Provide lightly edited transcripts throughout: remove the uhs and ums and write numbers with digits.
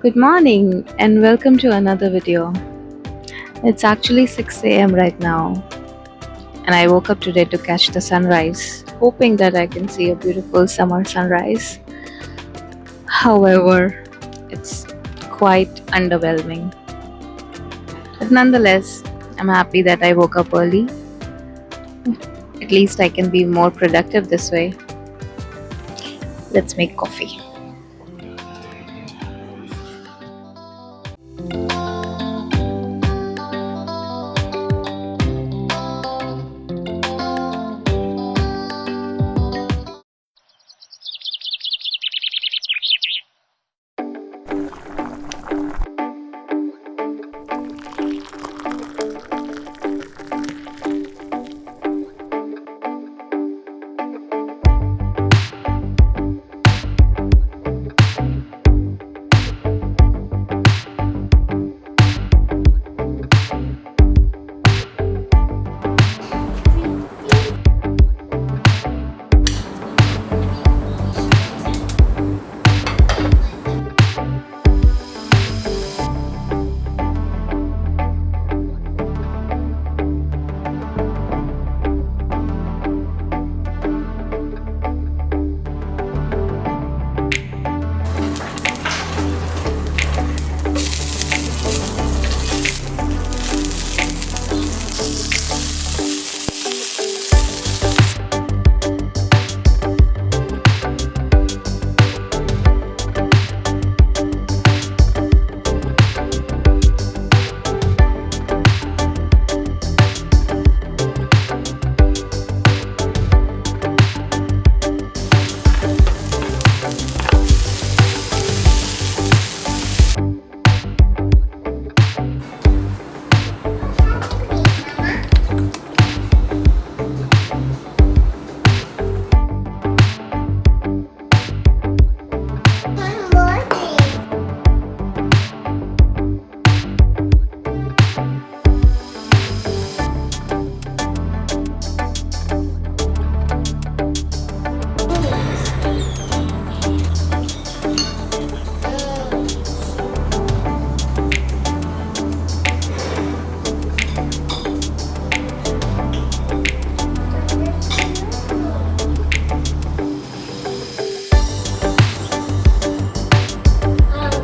Good morning and welcome to another video. It's actually 6 a.m. right now, and I woke up today to catch the sunrise, hoping that I can see a beautiful summer sunrise. However, it's quite underwhelming. But nonetheless, I'm happy that I woke up early. At least I can be more productive this way. Let's make coffee.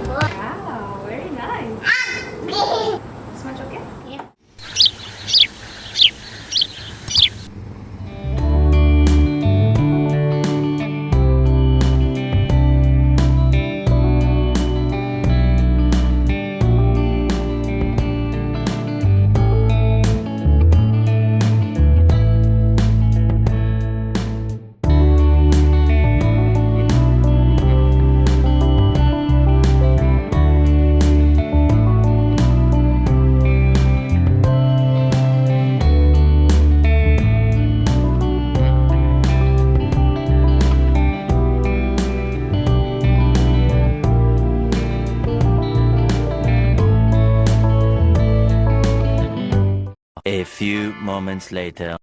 Wow, very nice. This much okay? Yeah. A few moments later.